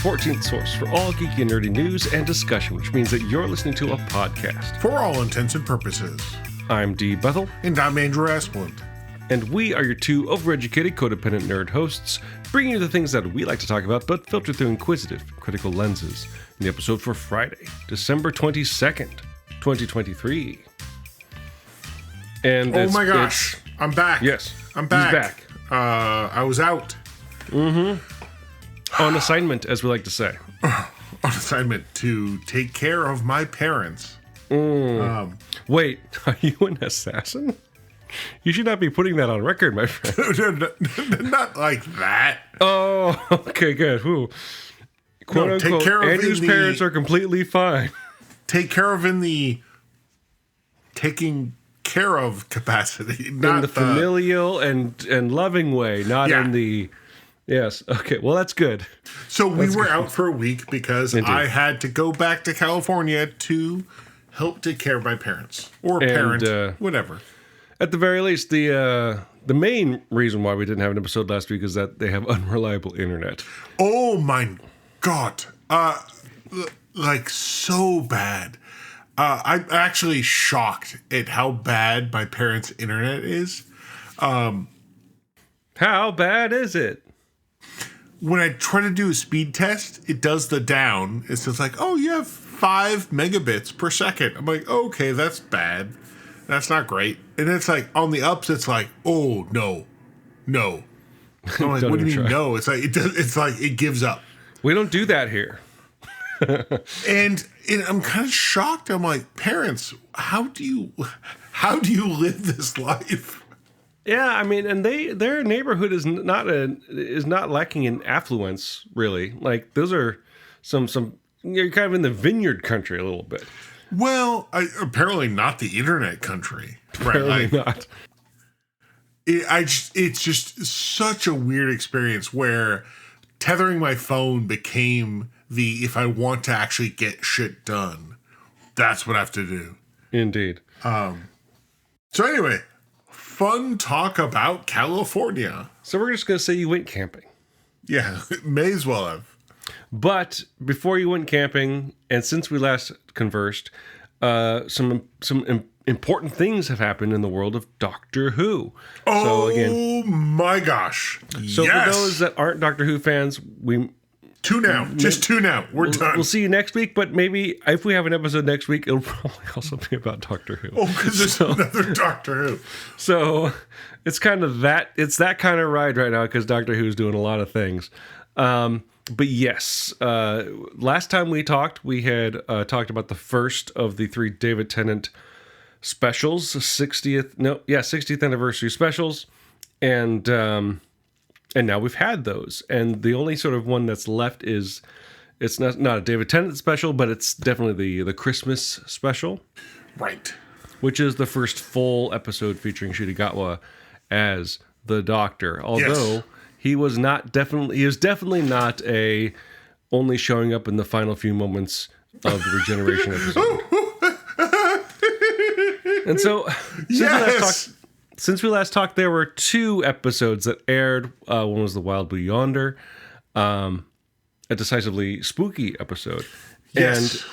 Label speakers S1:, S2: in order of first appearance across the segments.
S1: 14th source for all geeky and nerdy news and discussion, which means that you're listening to a podcast.
S2: For all intents and purposes.
S1: I'm D. Bethel.
S2: And I'm Andrew Asplund.
S1: And we are your two overeducated, codependent nerd hosts, bringing you the things that we like to talk about, but filtered through inquisitive, critical lenses. In the episode for Friday, December 22nd, 2023. And
S2: oh my gosh, I'm back.
S1: Yes,
S2: I'm back.
S1: He's back.
S2: I was out.
S1: On assignment, as we like to say.
S2: On assignment to take care of my parents.
S1: Wait, are you an assassin? You should not be putting that on record, my friend.
S2: Not like that.
S1: Oh, okay, good. Whew. Quote
S2: No,
S1: unquote,
S2: take care of
S1: Andrew's parents are completely fine.
S2: Take care of in the taking care of capacity. Not
S1: in the familial and loving way, not in the... Yes, okay, well, that's good.
S2: So we were out for a week because I had to go back to California to help take care of my parents. Or parent, whatever.
S1: At the very least, the main reason why we didn't have an episode last week is that they have unreliable internet.
S2: Oh my God. Like so bad. I'm actually shocked at how bad my parents' internet is.
S1: How bad is it?
S2: When I try to do a speed test, it does the down. It's just like, oh, you have 5 megabits per second. I'm like, okay, that's bad. That's not great. And it's like on the ups, it's like, oh no. I'm like, what do you mean no? It's like it gives up.
S1: We don't do that here.
S2: and I'm kind of shocked. I'm like, parents, how do you live this life?
S1: Yeah, I mean, and their neighborhood is not lacking in affluence, really. Like those are some you're kind of in the vineyard country a little bit.
S2: Well, apparently not the internet country.
S1: Apparently not.
S2: It's just such a weird experience where tethering my phone became if I want to actually get shit done, that's what I have to do.
S1: Indeed.
S2: So anyway, fun talk about California.
S1: So we're just going to say you went camping.
S2: Yeah, may as well have.
S1: But before you went camping, and since we last conversed, some important things have happened in the world of Doctor Who.
S2: Oh my gosh.
S1: So for those that aren't Doctor Who fans,
S2: tune out. Just tune out. We're done.
S1: We'll see you next week, but maybe if we have an episode next week, it'll probably also be about Doctor Who.
S2: Oh, because there's another Doctor Who.
S1: So it's kind of that kind of ride right now because Doctor Who's doing a lot of things. But yes, last time we talked, we had talked about the first of the 3 David Tennant specials, 60th anniversary specials, and now we've had those, and the only sort of one that's left is it's not a David Tennant special, but it's definitely the Christmas special,
S2: right? Which
S1: is the first full episode featuring Ncuti Gatwa as the Doctor, although. Yes. He was definitely not only showing up in the final few moments of the regeneration episode. And so, since we last talked, there were 2 episodes that aired. One was the Wild Blue Yonder, a decisively spooky episode.
S2: Yes.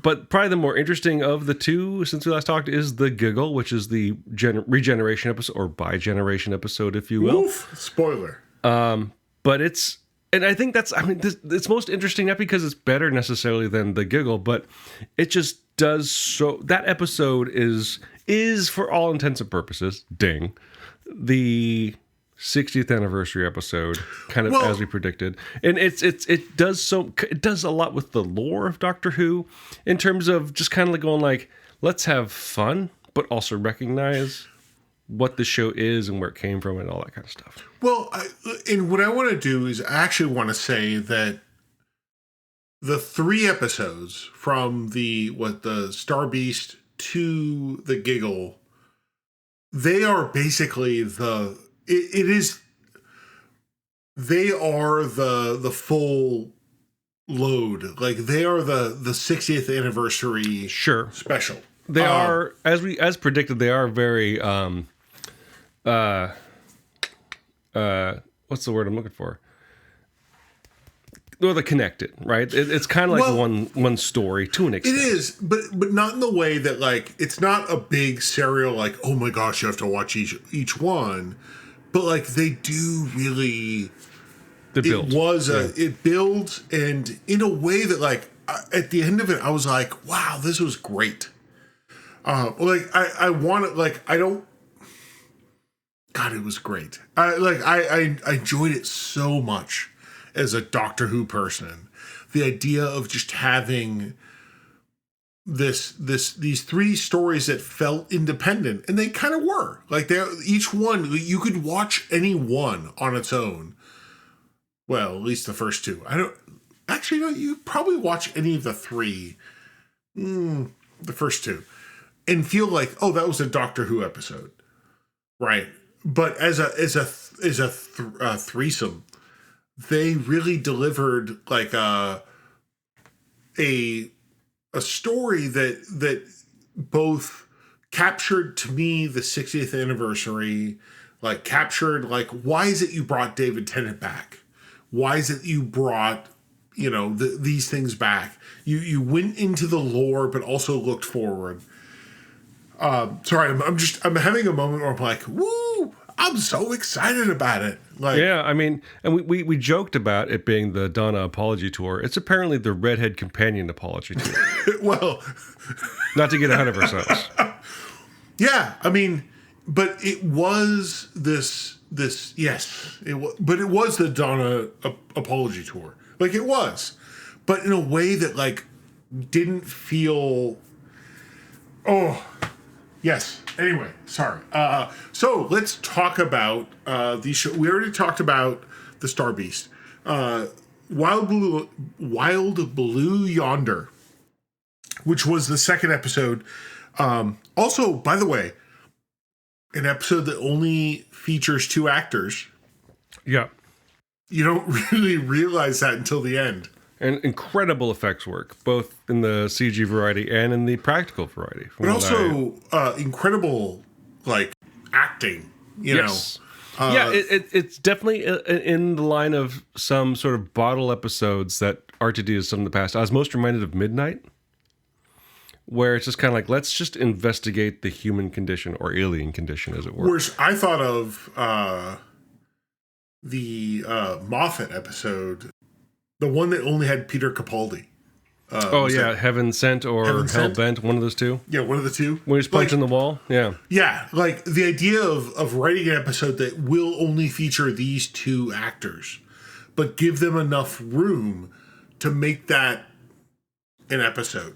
S1: But probably the more interesting of the 2 since we last talked is the Giggle, which is the regeneration episode, or bi-generation episode, if you will.
S2: Oof, spoiler.
S1: But it's most interesting, not because it's better necessarily than the Giggle, but it just does so. That episode is for all intents and purposes, ding, the 60th anniversary episode, kind of as we predicted. And it does a lot with the lore of Doctor Who in terms of just kind of like going like, let's have fun, but also recognize what the show is and where it came from and all that kind of stuff.
S2: Well, and what I want to do is I actually want to say that the 3 episodes from the Star Beast to the Giggle, they are basically the full load. Like they are the 60th anniversary special.
S1: They are, as predicted, they are very what's the word I'm looking for? Well, they're connected, right? It's kind of like one story to an extent.
S2: It is, but not in the way that like it's not a big serial like, oh my gosh, you have to watch each one, but like they do really.
S1: The build.
S2: It builds, and in a way that like at the end of it, I was like, wow, this was great. Like I want it, like I don't. God, it was great. I enjoyed it so much as a Doctor Who person. The idea of just having these three stories that felt independent, and they kind of were. Like each one, you could watch any one on its own. Well, at least the first two. You probably watch any of the three, the first two, and feel like, oh, that was a Doctor Who episode, right? But as a threesome, they really delivered like a story that both captured to me the 60th anniversary, like captured like, why is it you brought David Tennant back? Why is it you brought, these things back? You went into the lore, but also looked forward. Sorry, I'm having a moment where I'm like, woo, I'm so excited about it. Like,
S1: yeah, I mean, and we joked about it being the Donna apology tour. It's apparently the redhead companion apology tour.
S2: Well,
S1: not to get ahead of ourselves.
S2: Yeah, I mean, but it was this yes, but it was the Donna apology tour. Like it was, but in a way that like didn't feel. Oh, yes. Anyway, sorry. So let's talk about these shows. We already talked about the Star Beast, Wild Blue Yonder, which was the second episode. Also, by the way, an episode that only features two actors.
S1: Yeah.
S2: You don't really realize that until the end.
S1: And incredible effects work, both in the CG variety and in the practical variety.
S2: But also incredible, like, acting, you know.
S1: Yeah, it's definitely in the line of some sort of bottle episodes that RTD has done in the past. I was most reminded of Midnight, where it's just kind of like, let's just investigate the human condition or alien condition, as it were.
S2: Whereas I thought of the Moffat episode, the one that only had Peter Capaldi.
S1: Heaven Sent or Hell Bent, one of those two.
S2: Yeah, one of the two.
S1: When he's punching the wall, yeah.
S2: Yeah, like the idea of writing an episode that will only feature these two actors, but give them enough room to make that an episode.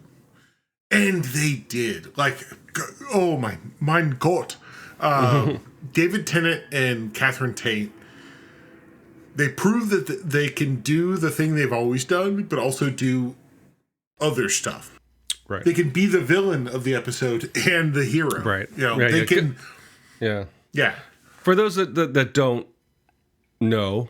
S2: And they did. Like, oh mein Gott. David Tennant and Catherine Tate, they prove that they can do the thing they've always done, but also do other stuff.
S1: Right.
S2: They can be the villain of the episode and the hero.
S1: Right.
S2: You know, they can.
S1: Yeah.
S2: Yeah.
S1: For those that don't know,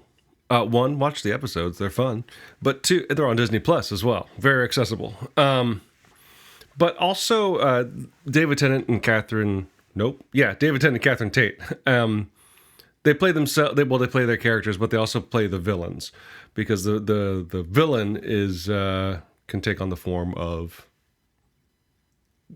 S1: one, watch the episodes. They're fun. But two, they're on Disney Plus as well. Very accessible. But also, David Tennant and Catherine. David Tennant and Catherine Tate. They play themselves. They play their characters, but they also play the villains, because the villain is can take on the form of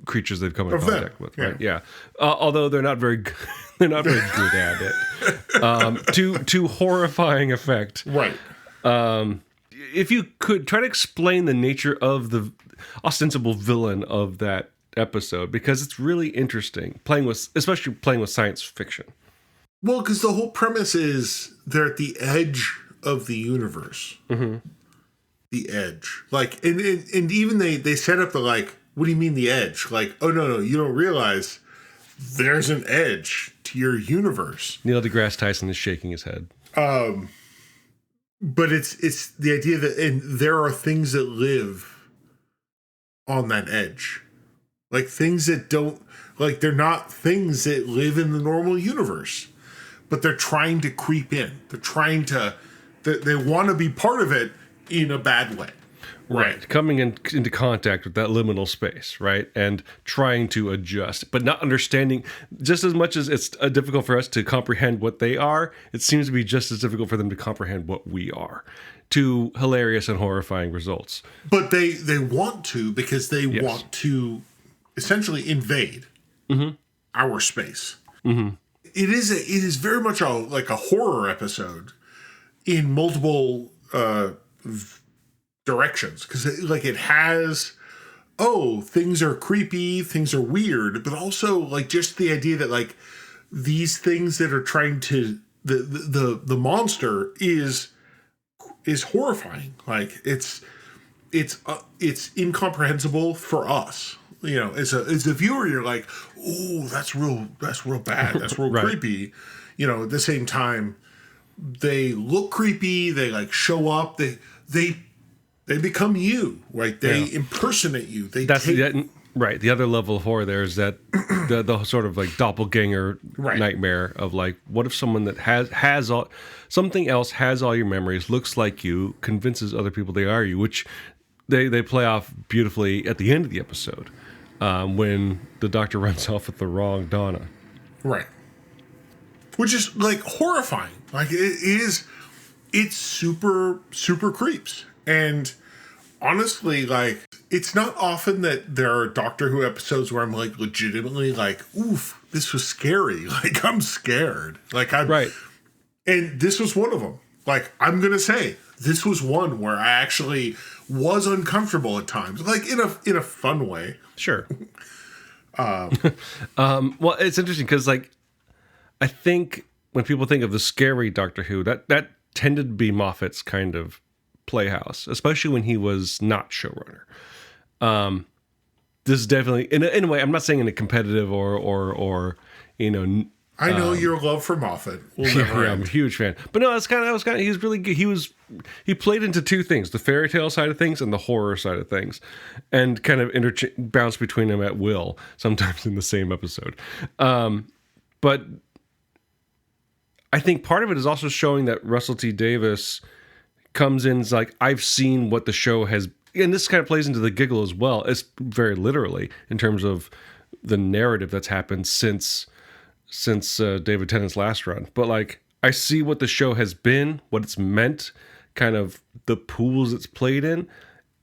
S1: creatures they've come in contact with. Right? Yeah. Although they're not very good at it. To horrifying effect.
S2: Right.
S1: If you could try to explain the nature of the ostensible villain of that episode, because it's really interesting especially playing with science fiction.
S2: Well, because the whole premise is they're at the edge of the universe. Mm-hmm. The edge. Like, and even they set up the, like, what do you mean the edge? Like, oh, no, you don't realize there's an edge to your universe.
S1: Neil deGrasse Tyson is shaking his head.
S2: But it's the idea that, and there are things that live on that edge. Like, things that don't, like, they're not things that live in the normal universe. But they're trying to creep in. They're trying to, they want to be part of it in a bad way. Right.
S1: Coming into contact with that liminal space, right? And trying to adjust, but not understanding. Just as much as it's difficult for us to comprehend what they are, it seems to be just as difficult for them to comprehend what we are, to hilarious and horrifying results.
S2: But they want to, because they want to essentially invade our space. Mm-hmm. It is very much like a horror episode in multiple directions, because it has things are creepy, things are weird, but also like just the idea that like these things that are trying to the monster is horrifying. Like it's incomprehensible for us. As a viewer, you're like, oh, that's real bad, that's real
S1: right.
S2: creepy. At the same time, they look creepy, they like show up, they become you, right? They impersonate you.
S1: Right. The other level of horror there is that the sort of like doppelganger nightmare of like, what if someone that has all something else, has all your memories, looks like you, convinces other people they are you, which they play off beautifully at the end of the episode when the doctor runs off with the wrong Donna.
S2: Right. Which is like horrifying. Like it's super, super creeps. And honestly, like, it's not often that there are Doctor Who episodes where I'm like legitimately like, oof, this was scary. Like, I'm scared. Like,
S1: right.
S2: And this was one of them. Like, I'm going to say, this was one where I actually was uncomfortable at times, like in a fun way.
S1: Sure. Well, it's interesting because, like, I think when people think of the scary Doctor Who, that tended to be Moffat's kind of playhouse, especially when he was not showrunner. This is definitely, in a way, I'm not saying in a competitive or
S2: I know your love for Moffat.
S1: I'm a huge fan. But no, he's really good. He played into two things, the fairy tale side of things and the horror side of things, and kind of bounce between them at will, sometimes in the same episode. But I think part of it is also showing that Russell T Davies comes in as like, I've seen what the show has, and this kind of plays into the Giggle as well. It's very literally in terms of the narrative that's happened since David Tennant's last run. But like, I see what the show has been, what it's meant, kind of the pools it's played in,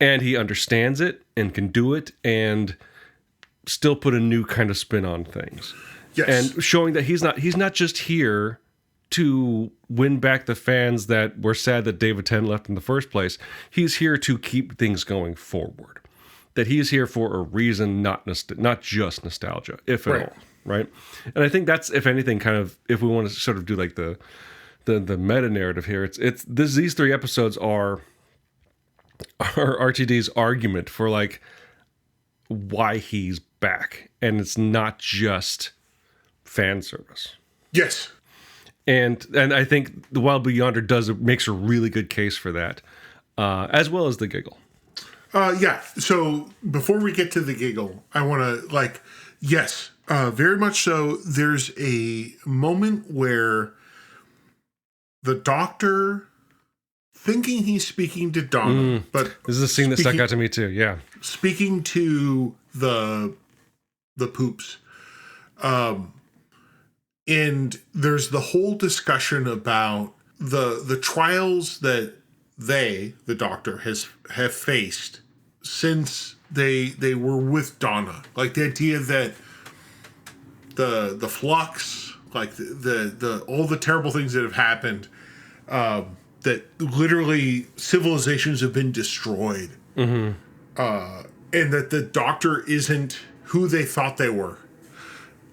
S1: and he understands it and can do it and still put a new kind of spin on things.
S2: Yes.
S1: And showing that he's not just here to win back the fans that were sad that David Tennant left in the first place. He's here to keep things going forward. That he's here for a reason, not just nostalgia, if at all. Right? And I think that's, if anything, kind of, if we want to sort of do like the meta narrative here, these three episodes are RTD's argument for like why he's back, and it's not just fan service.
S2: Yes.
S1: And I think the Blue Yonder makes a really good case for that, as well as the Giggle.
S2: Yeah. So before we get to the Giggle, I want to yes, very much so. There's a moment where the Doctor, thinking he's speaking to Donna, but
S1: this is a scene that stuck out to me too. Yeah,
S2: speaking to the poops, and there's the whole discussion about the trials that the Doctor have faced since they were with Donna. Like the idea that the flux, like the all the terrible things that have happened, that literally civilizations have been destroyed, and that the Doctor isn't who they thought they were.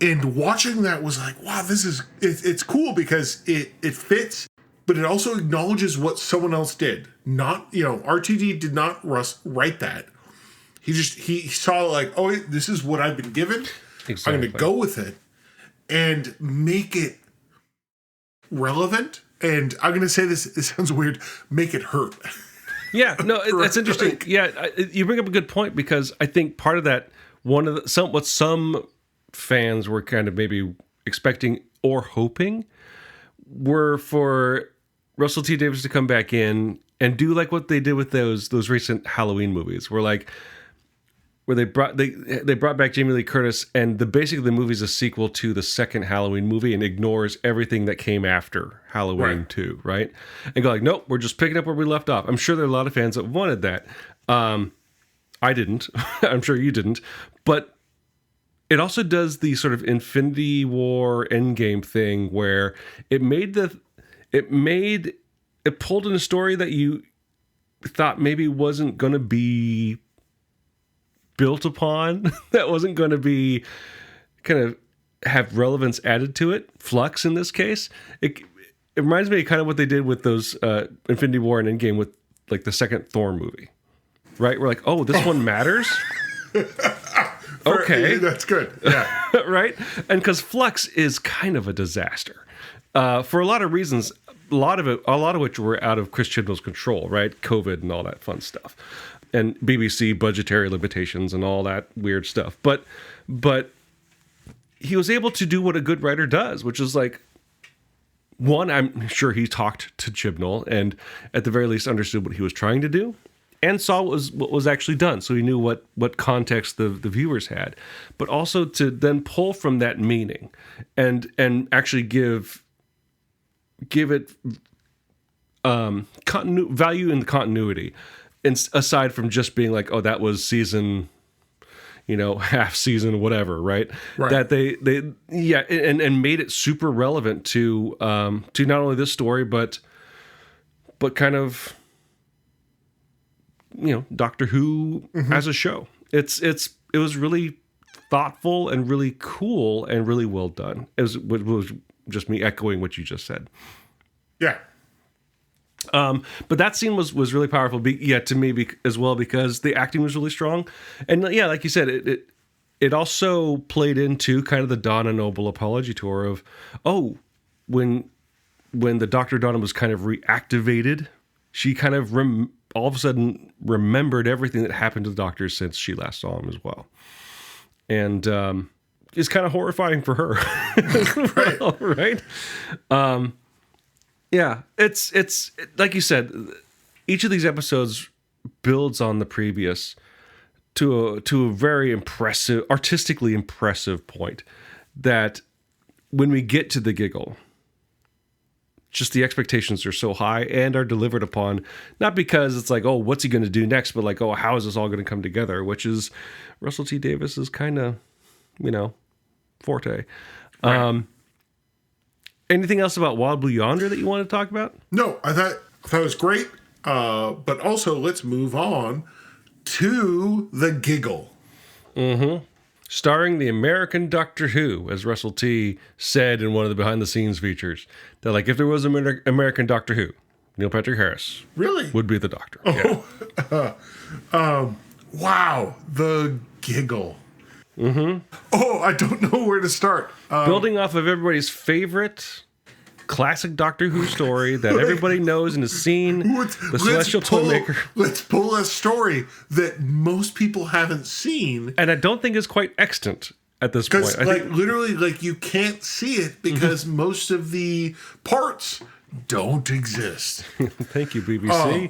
S2: And watching that was like, wow, it's cool because it fits, but it also acknowledges what someone else did. Not, RTD did not write that. He saw like, oh, this is what I've been given. Exactly. I'm going to go with it and make it relevant. And I'm going to say this, it sounds weird, make it hurt.
S1: Yeah, no, that's interesting. Yeah, you bring up a good point, because I think part of that, what some fans were kind of maybe expecting or hoping were for Russell T Davies to come back in and do like what they did with those recent Halloween movies, where they brought back Jamie Lee Curtis, and basically the movie's a sequel to the second Halloween movie and ignores everything that came after Halloween 2, right? And go like, nope, we're just picking up where we left off. I'm sure there are a lot of fans that wanted that. I didn't. I'm sure you didn't. But it also does the sort of Infinity War Endgame thing where it pulled in a story that you thought maybe wasn't going to be built upon, that wasn't going to be kind of have relevance added to it. Flux in this case. It reminds me of kind of what they did with those Infinity War and Endgame with like the second Thor movie. Right? We're like, oh, this one matters? Okay.
S2: That's good. Yeah.
S1: Right? And because Flux is kind of a disaster. For a lot of reasons, a lot of which were out of Chris Chibnall's control, right? COVID and all that fun stuff. And BBC budgetary limitations and all that weird stuff. But he was able to do what a good writer does, which is like, one, I'm sure he talked to Chibnall and at the very least understood what he was trying to do and saw what was actually done. So he knew what context the viewers had. But also to then pull from that meaning and actually give it value in the continuity. And aside from just being like, oh, that was season, half season, whatever, right? That they and made it super relevant to not only this story, but kind of, Doctor Who as a show. It was really thoughtful and really cool and really well done. It was just me echoing what you just said.
S2: Yeah.
S1: But that scene was really powerful, to me as well, because the acting was really strong. And yeah, like you said, it also played into kind of the Donna Noble apology tour of, when the Dr. Donna was kind of reactivated, she kind of all of a sudden remembered everything that happened to the Doctor since she last saw him as well. And it's kind of horrifying for her. Right? Yeah, it's like you said, each of these episodes builds on the previous to a very impressive, artistically impressive point that when we get to the Giggle, just the expectations are so high and are delivered upon, not because it's like, oh, what's he going to do next, but like, oh, how is this all going to come together, which is Russell T Davis's kind of, forte. Right. Anything else about Wild Blue Yonder that you want to talk about?
S2: No, I thought it was great. But also, let's move on to the Giggle.
S1: Mm-hmm. Starring the American Doctor Who, as Russell T said in one of the behind-the-scenes features. That, like, if there was an American Doctor Who, Neil Patrick Harris
S2: really
S1: would be the Doctor.
S2: Yeah. Wow, the Giggle.
S1: Mm-hmm.
S2: Oh, I don't know where to start.
S1: Building off of everybody's favorite classic Doctor Who story that everybody knows and has seen, the Celestial Toymaker.
S2: Let's pull a story that most people haven't seen.
S1: And I don't think is quite extant at this point.
S2: Because, literally, you can't see it because most of the parts don't exist.
S1: Thank you, BBC.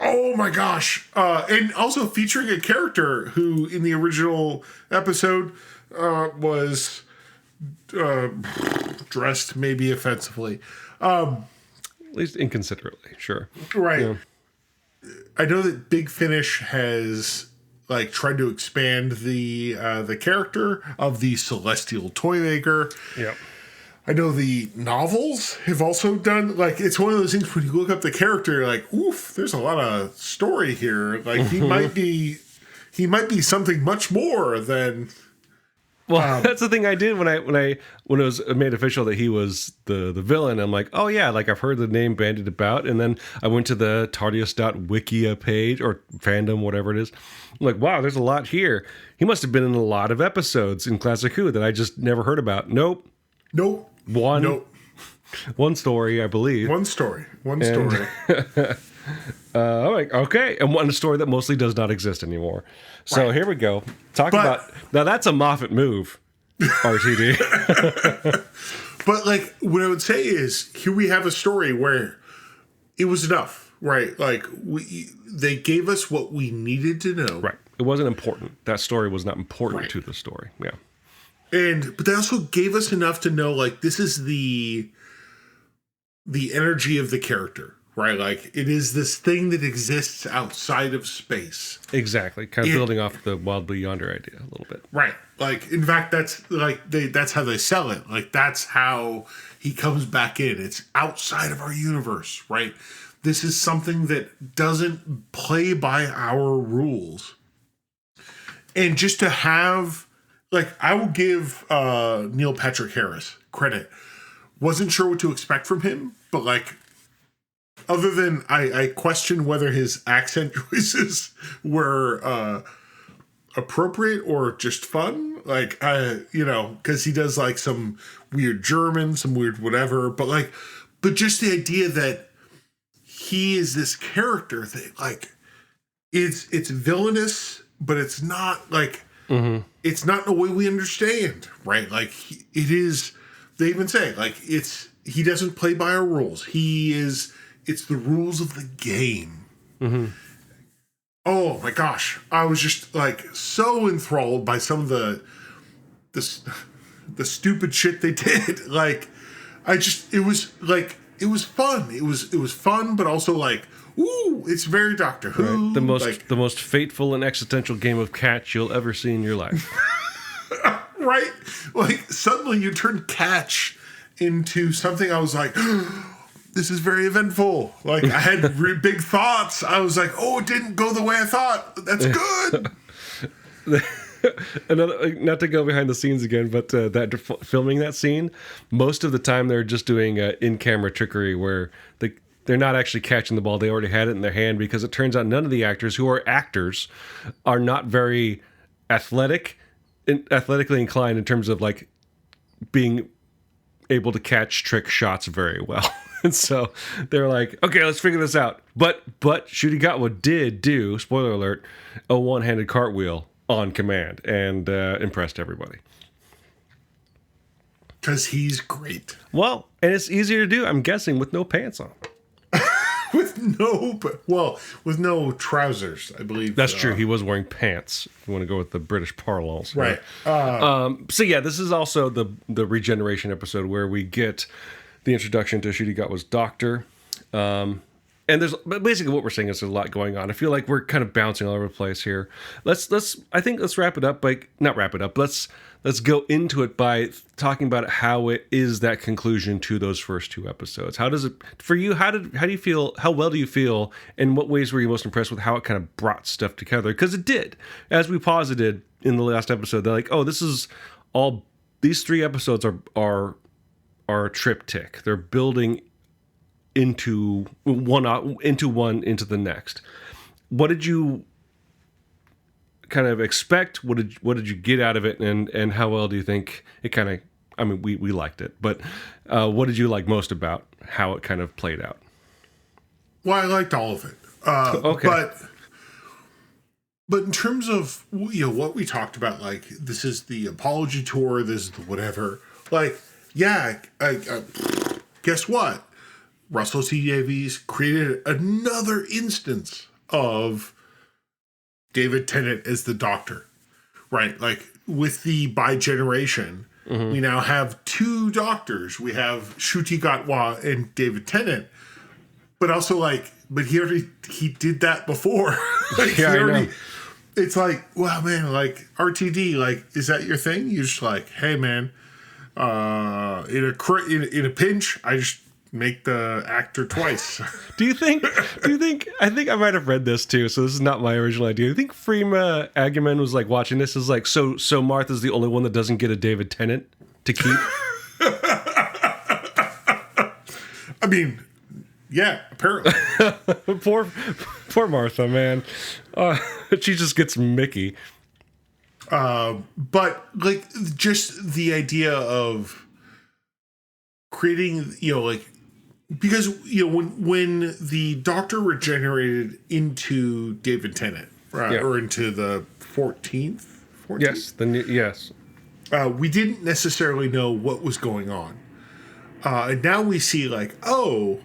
S2: Oh my gosh. And also featuring a character who in the original episode was dressed maybe offensively.
S1: At least inconsiderately, sure.
S2: Right. Yeah. I know that Big Finish has tried to expand the character of the Celestial Toymaker.
S1: Yep.
S2: I know the novels have also done, it's one of those things when you look up the character, you're like, oof, there's a lot of story here. He might be something much more than.
S1: Well, that's the thing I did when it was made official that he was the villain. I'm like, oh yeah, I've heard the name bandied about, and then I went to the Tardius.wikia page or fandom, whatever it is. I'm like, wow, there's a lot here. He must have been in a lot of episodes in Classic Who that I just never heard about. Nope. One story, I believe.
S2: One story.
S1: I'm like, okay, and one story that mostly does not exist anymore. So Here we go. Now that's a Moffat move, RTD.
S2: But what I would say is, here we have a story where it was enough. right? Like they gave us what we needed to know.
S1: Right. It wasn't important. That story was not important
S2: Right.
S1: to the story. Yeah.
S2: But they also gave us enough to know, like, this is the energy of the character, right? Like, it is this thing that exists outside of space.
S1: Exactly. Kind of building off the Wild Blue Yonder idea a little bit.
S2: Right. Like, in fact, that's how they sell it. Like, that's how he comes back in. It's outside of our universe, right? This is something that doesn't play by our rules. And just to have, like, I will give Neil Patrick Harris credit. Wasn't sure what to expect from him, but, like, other than I question whether his accent choices were appropriate or just fun. Like, because he does, like, some weird German, some weird whatever. But just the idea that he is this character that, like, it's villainous, but it's not, like, it's not in a way we understand, right? Like, it is, they even say, like, he doesn't play by our rules. It's the rules of the game. Mm-hmm. Oh my gosh. I was just, like, so enthralled by some of the stupid shit they did. Like, it was fun. It was fun, but also, like, ooh, it's very Doctor Who.
S1: Right. The most fateful and existential game of catch you'll ever see in your life.
S2: Right? Like, suddenly you turn catch into something I was like, this is very eventful. Like, I had big thoughts. I was like, oh, it didn't go the way I thought. That's good.
S1: Another, not to go behind the scenes again, but filming that scene, most of the time they're just doing in-camera trickery where they're not actually catching the ball. They already had it in their hand, because it turns out none of the actors who are actors are not very athletically inclined in terms of, like, being able to catch trick shots very well. And so they're like, okay, let's figure this out. But Ncuti Gatwa did do, spoiler alert, a one-handed cartwheel on command, and impressed everybody.
S2: Because he's great.
S1: Well, and it's easier to do, I'm guessing, with no pants on.
S2: with no trousers, I believe.
S1: That's true. He was wearing pants, if you want to go with the British parlance.
S2: Right.
S1: So yeah, this is also the regeneration episode where we get the introduction to Ncuti Gatwa's doctor. And but basically what we're saying is there's a lot going on. I feel like we're kind of bouncing all over the place here. Let's wrap it up by, not wrap it up. Let's go into it by talking about how it is that conclusion to those first two episodes. How does it, for you, how do you feel, how well do you feel, and what ways were you most impressed with how it kind of brought stuff together? Because it did. As we posited in the last episode, they're like, oh, these three episodes are a triptych. They're building into the next. What did you kind of expect? What did you get out of it, and how well do you think it kind of, I mean, we liked it, but what did you like most about how it kind of played out?
S2: Well, I liked all of it.
S1: Okay.
S2: But in terms of, what we talked about, like, this is the apology tour, this is the whatever, like, yeah, I guess what? Russell T Davies created another instance of David Tennant as the Doctor, right? Like, with the bi-generation, we now have two doctors. We have Ncuti Gatwa and David Tennant, but also, like, he did that before. Like,
S1: yeah, I know.
S2: It's like, wow, man, like, RTD, like, is that your thing? You're just like, hey, man, in a pinch, I just make the actor twice.
S1: Do you think I think I might have read this too, so this is not my original idea. Do you think Freema Agyeman was like watching this is like, so Martha's the only one that doesn't get a David Tennant to keep?
S2: I mean, yeah, apparently.
S1: poor Martha, man. She just gets Mickey.
S2: But, like, just the idea of creating, like, because, when the Doctor regenerated into David Tennant, right,
S1: Yeah.
S2: or into the 14th?
S1: Yes, yes.
S2: We didn't necessarily know what was going on. And now we see, like, oh,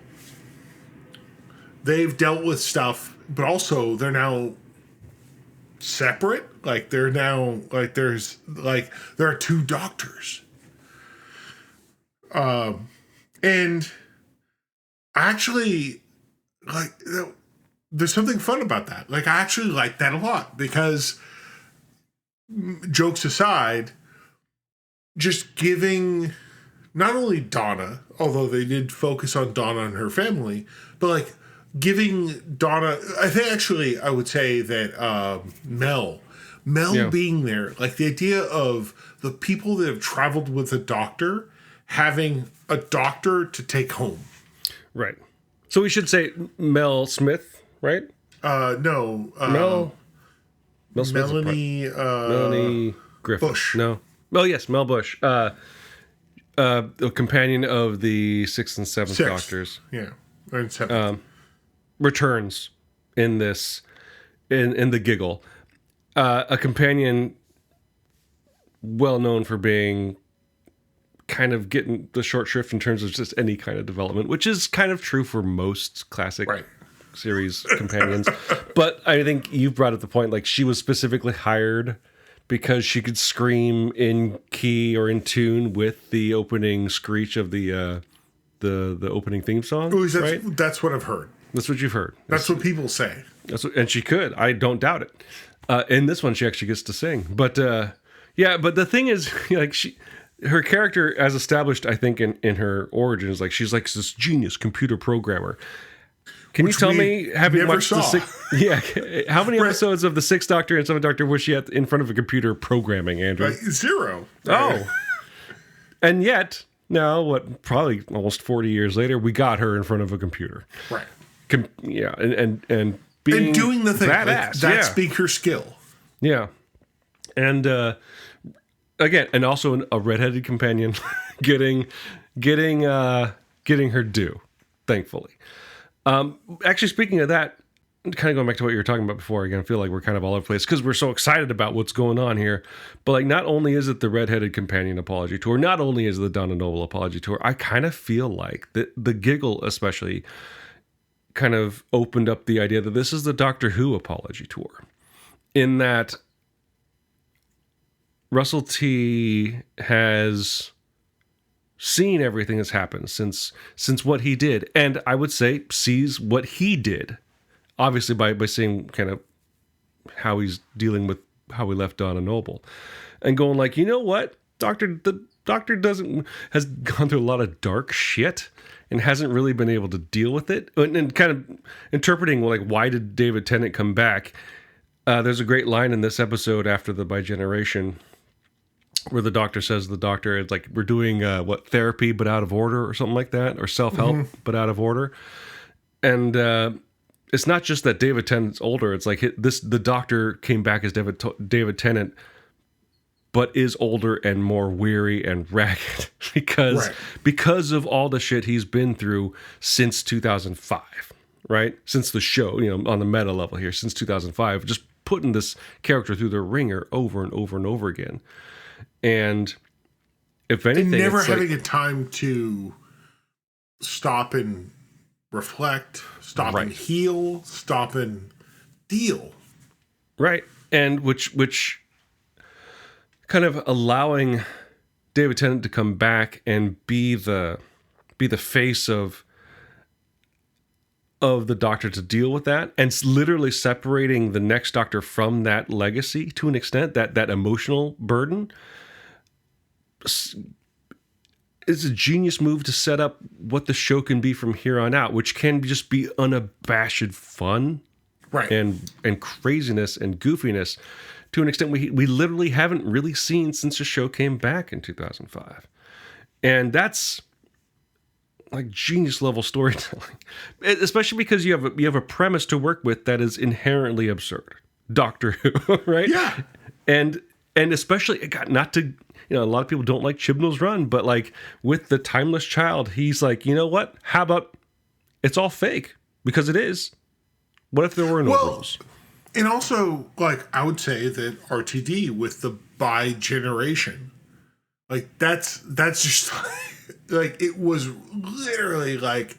S2: they've dealt with stuff, but also they're now separate. Like they're now like there are two doctors. And actually, like, there's something fun about that. Like, I actually like that a lot because, jokes aside, just giving not only Donna, although they did focus on Donna and her family, but like giving Donna, I would say that Mel being there, like the idea of the people that have traveled with a doctor having a doctor to take home.
S1: Right. So we should say Mel Smith, right?
S2: No.
S1: Mel
S2: Melanie
S1: Griffith.
S2: Bush.
S1: No. Oh, yes, Mel Bush. A companion of the sixth and seventh Doctors.
S2: Yeah. And seventh.
S1: Returns in this, in the Giggle. A companion well known for being kind of getting the short shrift in terms of just any kind of development, which is kind of true for most classic series companions. But I think you've brought up the point, like she was specifically hired because she could scream in key or in tune with the opening screech of the opening theme song. Right?
S2: That's what I've heard.
S1: That's what you've heard.
S2: That's what people say.
S1: And she could. I don't doubt it. In this one, she actually gets to sing. But but the thing is, like her character, as established, I think in her origins, like she's like this genius computer programmer. Can you tell me, having watched how many episodes of the Sixth Doctor and Seventh Doctor was she in front of a computer programming, Andrew?
S2: Like 0.
S1: Oh, and yet now, probably almost 40 years later, we got her in front of a computer,
S2: right?
S1: And being
S2: and doing the thing
S1: badass,
S2: that's being her skill,
S1: yeah, and again, and also a redheaded companion getting her due, thankfully. Actually, speaking of that, kind of going back to what you were talking about before, again, I feel like we're kind of all over the place because we're so excited about what's going on here. But like, not only is it the redheaded companion apology tour, not only is it the Donna Noble apology tour, I kind of feel like the Giggle especially kind of opened up the idea that this is the Doctor Who apology tour, in that Russell T has seen everything that's happened since what he did, and I would say sees what he did, obviously by seeing kind of how he's dealing with how we left Donna Noble, and going like, you know what, the Doctor has gone through a lot of dark shit and hasn't really been able to deal with it, and kind of interpreting, well, like, why did David Tennant come back? There's a great line in this episode after the Bi-Generation where the Doctor says it's like, we're doing therapy but out of order or something like that, or self-help but out of order. And it's not just that David Tennant's older, it's like the Doctor came back as David Tennant but is older and more weary and ragged because of all the shit he's been through since 2005, right? Since the show, on the meta level here, since 2005, just putting this character through the ringer over and over and over again. And if anything,
S2: and never having a time to stop and reflect, stop and heal, stop and deal.
S1: Right. And which kind of allowing David Tennant to come back and be the face of the Doctor to deal with that, and literally separating the next Doctor from that legacy to an extent, that emotional burden, is a genius move to set up what the show can be from here on out, which can just be unabashed fun,
S2: right,
S1: and craziness and goofiness to an extent we literally haven't really seen since the show came back in 2005. And that's like genius level storytelling, especially because you have a premise to work with that is inherently absurd. Doctor Who, right?
S2: Yeah.
S1: And especially, not to, a lot of people don't like Chibnall's run, but like with the Timeless Child, he's like, you know what? How about it's all fake? Because it is. What if there were no rules?
S2: And also, like, I would say that RTD with the Bi-Generation, like, that's just like, it was literally like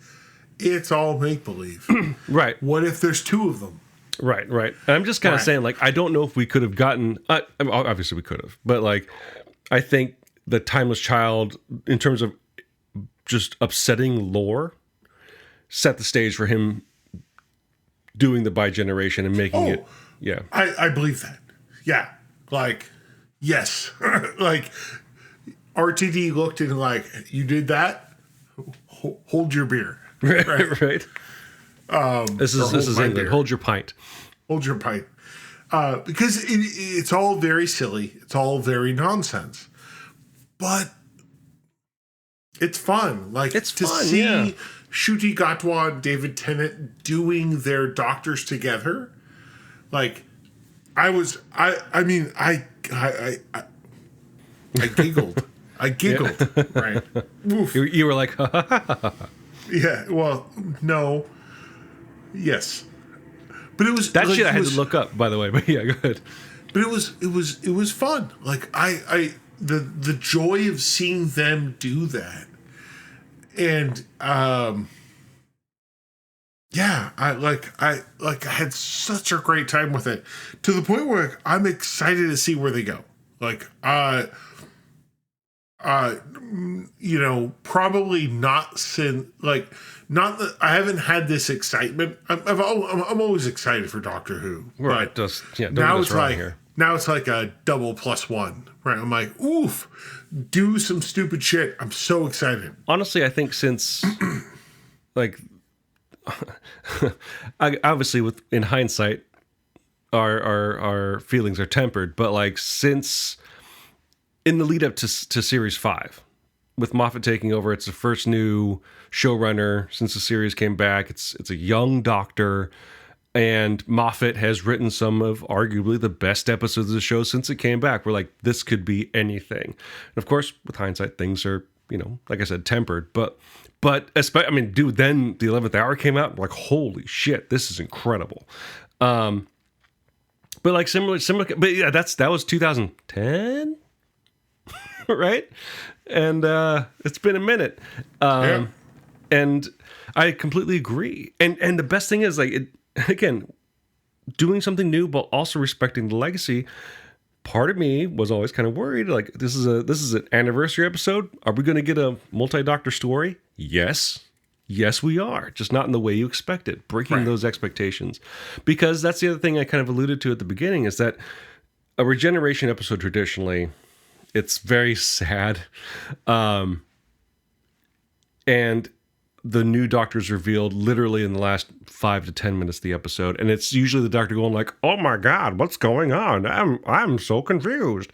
S2: it's all make-believe.
S1: Right.
S2: What if there's two of them?
S1: Right. And I'm just kind of saying, like, I don't know if we could have gotten, obviously we could have, but like, I think the Timeless Child, in terms of just upsetting lore, set the stage for him doing the bi-generation and making it. Yeah.
S2: I believe that. Yeah. Like, yes. Like, RTD looked and like, you did that? Hold your beer.
S1: Right. This is England.
S2: Beer.
S1: Hold your pint.
S2: Hold your pint. Because it's all very silly. It's all very nonsense. But it's fun. Like,
S1: it's
S2: to
S1: fun,
S2: see
S1: yeah.
S2: Ncuti Gatwa and David Tennant doing their doctors together. Like, I giggled. I giggled. Yeah. Right. Oof.
S1: You were like,
S2: yeah. Well, no. Yes. But it was
S1: that like, shit I had to look up, by the way. But yeah, go ahead.
S2: But it was fun. Like the joy of seeing them do that. And yeah, I had such a great time with it, to the point where I'm excited to see where they go. Like you know, probably not since, like, not that I haven't had this excitement. I'm always excited for Doctor Who.
S1: Right.
S2: Now it's like a double plus one. Right. I'm like, oof, do some stupid shit. I'm so excited.
S1: Honestly, I think since like obviously in hindsight our feelings are tempered, but like since in the lead up to series 5, with Moffat taking over, it's the first new showrunner since the series came back. It's a young Doctor, and Moffat has written some of arguably the best episodes of the show since it came back. We're like, this could be anything. And of course, with hindsight, things are, you know, like I said, tempered. But I mean, dude, then the 11th Hour came out. Like, holy shit, this is incredible. But like similar. But yeah, that was 2010. Right? And it's been a minute.
S2: Yeah.
S1: And I completely agree. And the best thing is, like, again, doing something new, but also respecting the legacy. Part of me was always kind of worried, like, this is an anniversary episode. Are we going to get a multi-Doctor story? Yes, we are. Just not in the way you expect it. Breaking those expectations. Because that's the other thing I kind of alluded to at the beginning, is that a regeneration episode traditionally, it's very sad. And the new Doctor's revealed literally in the last 5 to 10 minutes of the episode. And it's usually the Doctor going like, oh my God, what's going on? I'm so confused.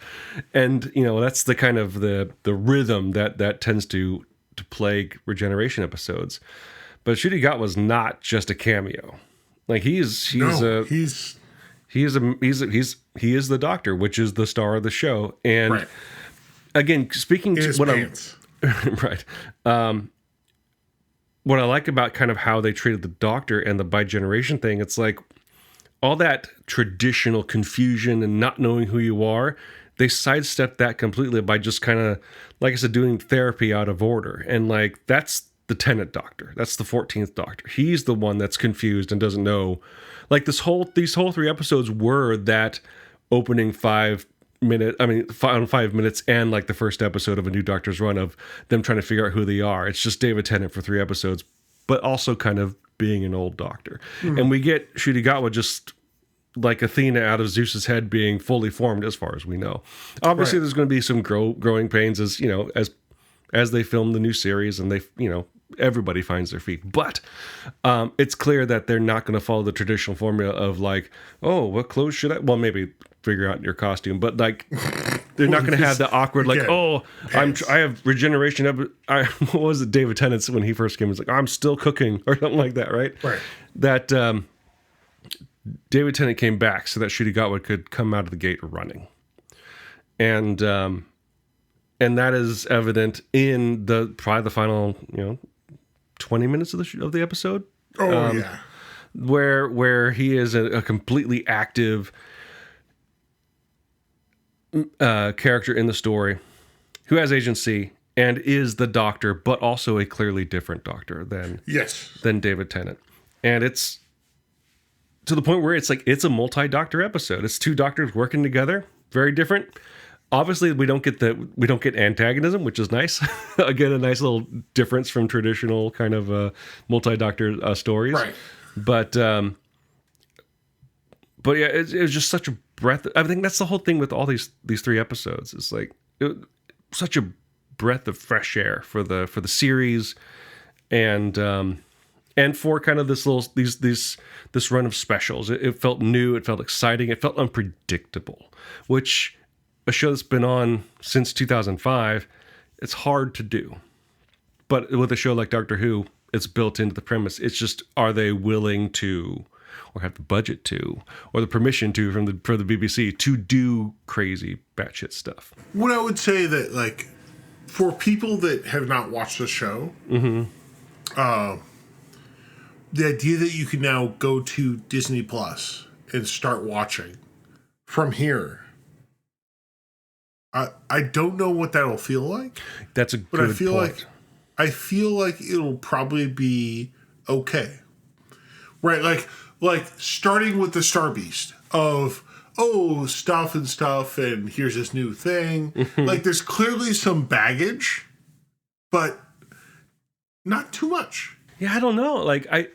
S1: And, you know, that's the kind of the rhythm that tends to plague regeneration episodes. But Ncuti Gatwa was not just a cameo. Like, he is the Doctor, which is the star of the show. And again, speaking to what right. What I like about kind of how they treated the Doctor and the bi-generation thing, it's like all that traditional confusion and not knowing who you are, they sidestepped that completely by just kind of, like I said, doing therapy out of order. And like, that's the Tennant Doctor. That's the 14th Doctor. He's the one that's confused and doesn't know. Like, these whole 3 episodes were that opening 5 minutes and like the first episode of a new Doctor's run of them trying to figure out who they are. It's just David Tennant for 3 episodes, but also kind of being an old Doctor. And we get Ncuti Gatwa just like Athena out of Zeus's head being fully formed, as far as we know. Obviously, there's going to be some growing pains as, you know, as they film the new series and they, you know, everybody finds their feet. But it's clear that they're not going to follow the traditional formula of like, oh, what clothes should I? Well, maybe figure out your costume, but like, they're not going to have the awkward like, I have regeneration. What was it, David Tennant when he first came? He was like, I'm still cooking or something like that, right?
S2: Right.
S1: That David Tennant came back so that Ncuti Gatwa could come out of the gate running, and that is evident in probably the final 20 minutes of the episode. Where he is a completely active character in the story who has agency and is the Doctor, but also a clearly different Doctor than David Tennant. And it's to the point where it's like it's a multi-Doctor episode. It's two Doctors working together, very different. Obviously, we don't get antagonism, which is nice. Again, a nice little difference from traditional kind of multi-Doctor stories.
S2: Right.
S1: But yeah, it was just such a breath. I think that's the whole thing with all these 3 episodes. It's like such a breath of fresh air for the series, and for kind of this run of specials. It felt new. It felt exciting. It felt unpredictable, which a show that's been on since 2005, it's hard to do. But with a show like Doctor Who, it's built into the premise. It's just, are they willing to, or have the budget to, or the permission to for the BBC to do crazy batshit stuff?
S2: What I would say that, like, for people that have not watched the show, the idea that you can now go to Disney Plus and start watching from here, I don't know what that'll feel like.
S1: That's a good point.
S2: I feel like it'll probably be okay. Right, like starting with the Star Beast of stuff and here's this new thing. Like there's clearly some baggage, but not too much.
S1: Yeah, I don't know. Like I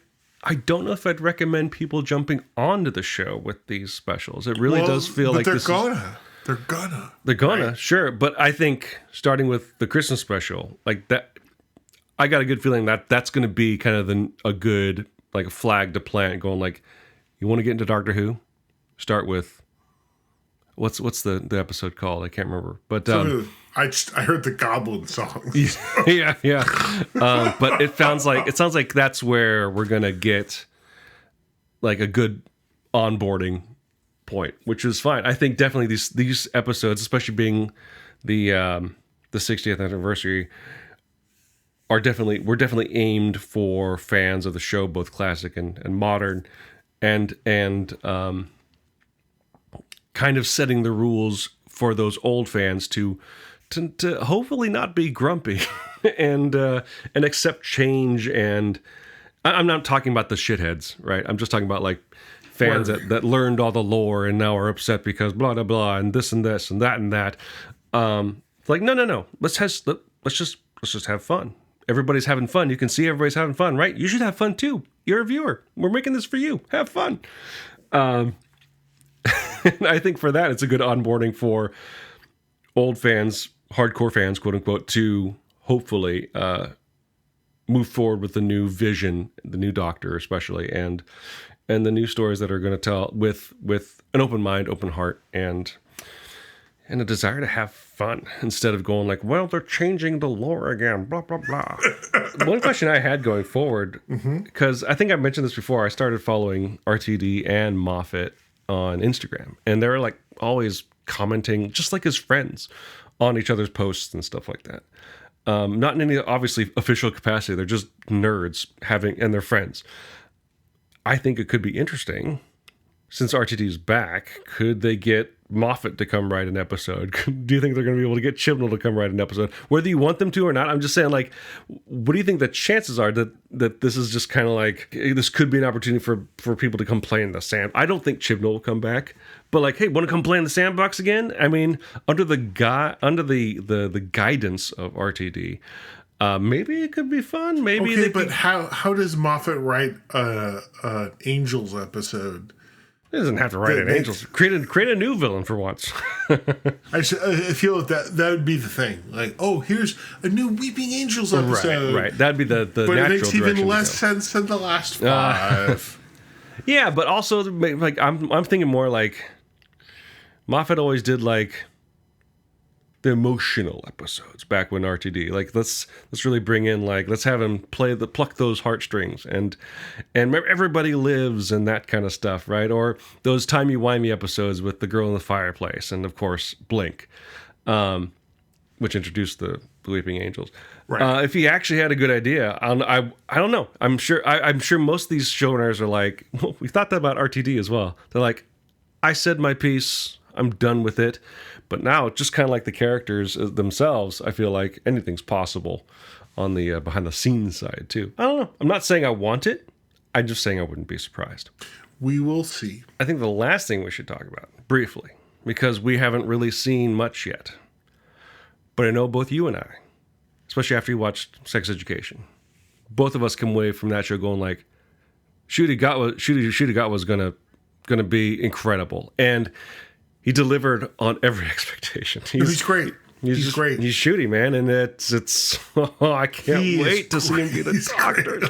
S1: don't know if I'd recommend people jumping onto the show with these specials. It really does feel like
S2: they're gonna. They're gonna, right?
S1: Sure. But I think starting with the Christmas special, like that, I got a good feeling that that's going to be kind of a good, like a flag to plant going like, you want to get into Doctor Who? Start with, what's the episode called? I can't remember. But
S2: I heard the Goblin song.
S1: yeah. But it sounds like that's where we're going to get like a good onboarding point, which is fine. I think definitely these episodes, especially being the 60th anniversary, we're definitely aimed for fans of the show, both classic and modern, and kind of setting the rules for those old fans to hopefully not be grumpy and accept change. And I'm not talking about the shitheads, right? I'm just talking about like fans that learned all the lore and now are upset because blah blah blah and this and this and that and that. Like no, let's just have fun. Everybody's having fun. You can see everybody's having fun, right? You should have fun too. You're a viewer. We're making this for you. Have fun. And I think for that, it's a good onboarding for old fans, hardcore fans, quote unquote, to hopefully move forward with the new vision, the new Doctor especially, and the new stories that are going to tell with an open mind, open heart, and a desire to have fun instead of going like, well, they're changing the lore again, blah, blah, blah. One question I had going forward, because I think I mentioned this before, I started following RTD and Moffat on Instagram, and they're like always commenting just like as friends on each other's posts and stuff like that. Not in any obviously official capacity. They're just nerds and they're friends. I think it could be interesting, since RTD's back, could they get Moffat to come write an episode? Do you think they're going to be able to get Chibnall to come write an episode? Whether you want them to or not, I'm just saying, like, what do you think the chances are that this is just kind of like, this could be an opportunity for people to come play in the sand? I don't think Chibnall will come back, but like, hey, want to come play in the sandbox again? I mean, under the guidance of RTD, maybe it could be fun. Maybe.
S2: Okay, but how does Moffat write an Angels episode?
S1: He doesn't have to write an Angels. Create a new villain for once.
S2: I feel that would be the thing. Like, oh, here's a new Weeping Angels episode.
S1: Right. That'd be the
S2: but
S1: natural
S2: it makes even less
S1: direction
S2: sense than the last 5.
S1: Yeah, but also like I'm thinking more like Moffat always did like the emotional episodes back when RTD, like let's really bring in, like, let's have him pluck those heartstrings and Everybody Lives and that kind of stuff, right? Or those timey-wimey episodes with The Girl in the Fireplace and of course Blink, which introduced the Weeping Angels. Right. If he actually had a good idea, I don't know. I'm sure most of these showrunners are like, well, we thought that about RTD as well. They're like, I said my piece. I'm done with it. But now, just kind of like the characters themselves, I feel like anything's possible on the behind the scenes side too. I don't know. I'm not saying I want it. I'm just saying I wouldn't be surprised.
S2: We will see.
S1: I think the last thing we should talk about briefly, because we haven't really seen much yet. But I know both you and I, especially after you watched Sex Education, both of us come away from that show going like, Ncuti Gatwa was gonna be incredible, and he delivered on every expectation.
S2: He's great. He's great.
S1: He's Ncuti, man, and it's I can't wait to see him be the doctor.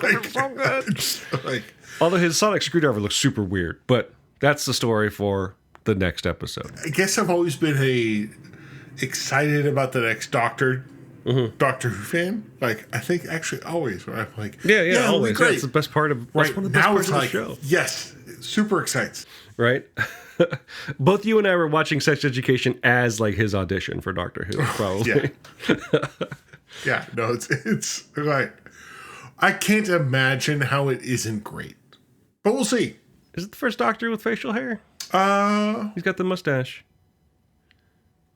S1: It's so good. Although his sonic screwdriver looks super weird, but that's the story for the next episode.
S2: I guess I've always been excited about the next Doctor Who fan. Like, I think actually always. I'm like,
S1: yeah, always.
S2: Great.
S1: That's the best part of
S2: right
S1: one of the
S2: now.
S1: best
S2: It's
S1: parts
S2: like,
S1: of the show.
S2: yes, super excites.
S1: Right. Both you and I were watching Sex Education as like his audition for Doctor Who, probably.
S2: Yeah. No, it's like, I can't imagine how it isn't great, but we'll see.
S1: Is it the first Doctor with facial hair? He's got the mustache.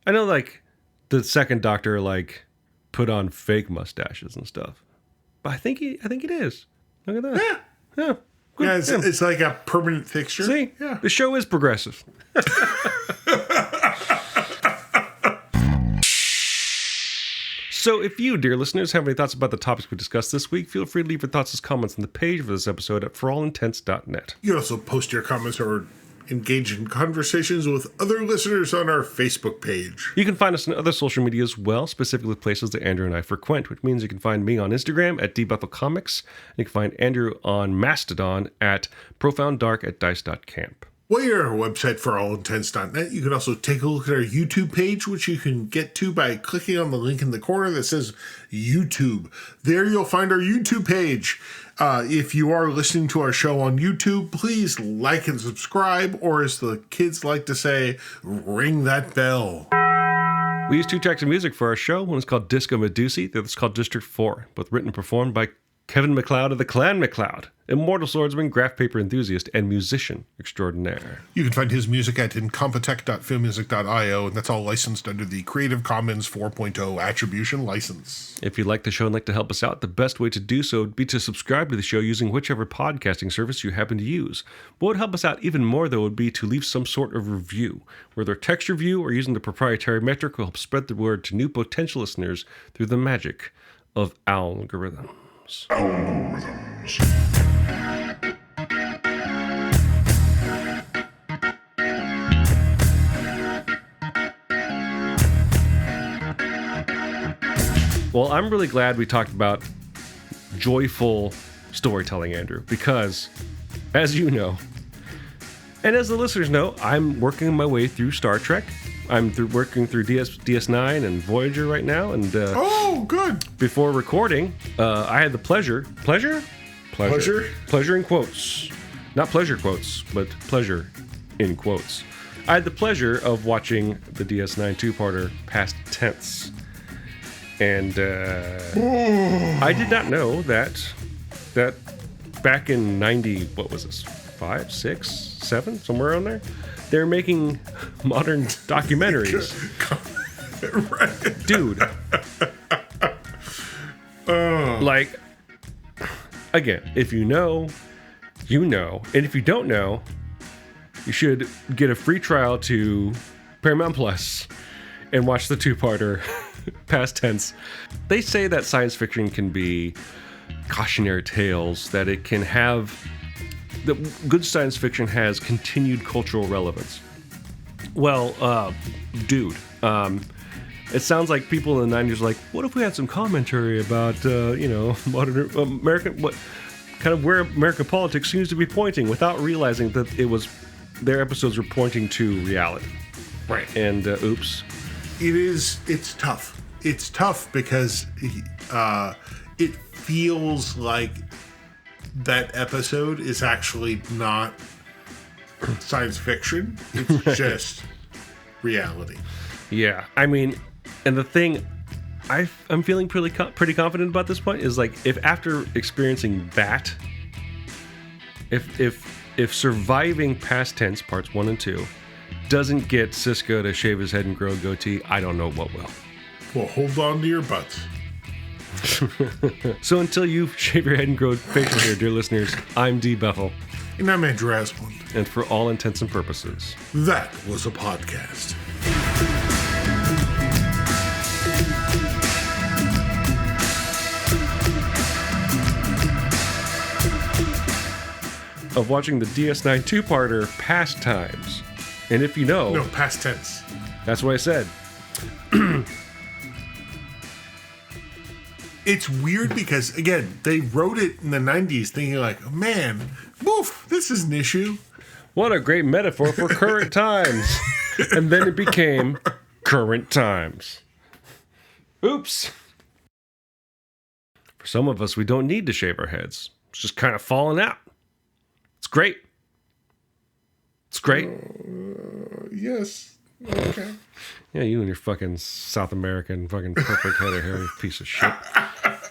S1: I know, like, the second Doctor, like, put on fake mustaches and stuff. But I think it is. Look at that. Yeah. Good.
S2: Yeah, it's like a permanent fixture.
S1: See?
S2: Yeah.
S1: The show is progressive. So if you, dear listeners, have any thoughts about the topics we discussed this week, feel free to leave your thoughts as comments on the page for this episode at forallintents.net.
S2: You can also post your comments or engage in conversations with other listeners on our Facebook page.
S1: You can find us on other social media as well, specifically places that Andrew and I frequent, which means you can find me on Instagram at dbethelcomics, and you can find Andrew on Mastodon at profounddark@dice.camp.
S2: While you're on our website for allintents.net, you can also take a look at our YouTube page, which you can get to by clicking on the link in the corner that says YouTube. There you'll find our YouTube page. If you are listening to our show on YouTube, please like and subscribe, or as the kids like to say, ring that bell.
S1: We use 2 tracks of music for our show. One is called Disco Medusae, the other is called District 4, both written and performed by Kevin McLeod of the Clan McLeod, immortal swordsman, graph paper enthusiast, and musician extraordinaire.
S2: You can find his music at incompetech.filmmusic.io, and that's all licensed under the Creative Commons 4.0 Attribution License.
S1: If you like the show and like to help us out, the best way to do so would be to subscribe to the show using whichever podcasting service you happen to use. What would help us out even more, though, would be to leave some sort of review, whether a text review or using the proprietary metric will help spread the word to new potential listeners through the magic of algorithms. Well, I'm really glad we talked about joyful storytelling, Andrew, because, as you know, and as the listeners know, I'm working my way through Star Trek. I'm working through DS9 and Voyager right now, and
S2: oh, good.
S1: Before recording, I had the pleasure in quotes, not pleasure quotes, but pleasure in quotes. I had the pleasure of watching the DS9 two-parter Past Tense, and I did not know that back in 90, what was this, 5, 6, 7, somewhere around there, they're making modern documentaries.
S2: Right.
S1: Dude. Like, again, if you know, you know. And if you don't know, you should get a free trial to Paramount Plus and watch the two-parter Past Tense. They say that science fiction can be cautionary tales, that it can have... that good science fiction has continued cultural relevance. Well, dude, it sounds like people in the 90s are like, what if we had some commentary about, modern American, what kind of where American politics seems to be pointing, without realizing that it was their episodes were pointing to reality.
S2: Right.
S1: And oops.
S2: It's tough. It's tough because it feels like that episode is actually not science fiction. It's just reality. Yeah.
S1: I mean, and the thing I'm feeling pretty confident about this point is, like, if after experiencing that, if surviving Past Tense parts 1 and 2 doesn't get Cisco to shave his head and grow a goatee, I don't know what will.
S2: Well, hold on to your butts.
S1: So until you shave your head and grow facial hair, dear listeners, I'm D. Bethel.
S2: And I'm Andrew Asplund.
S1: And for all intents and purposes,
S2: that was a podcast.
S1: of watching the DS9 two-parter Pastimes. And if you know...
S2: No, past tense.
S1: That's what I said.
S2: It's weird because, again, they wrote it in the 90s thinking like, oh, man, woof, this is an issue.
S1: What a great metaphor for current times. And then it became current times. Oops. For some of us, we don't need to shave our heads. It's just kind of falling out. It's great. It's great.
S2: Yes. Okay.
S1: Yeah, you and your fucking South American fucking perfect head of hair, you piece of shit.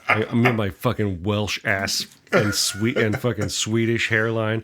S1: I'm in my fucking Welsh ass and sweet and fucking Swedish hairline.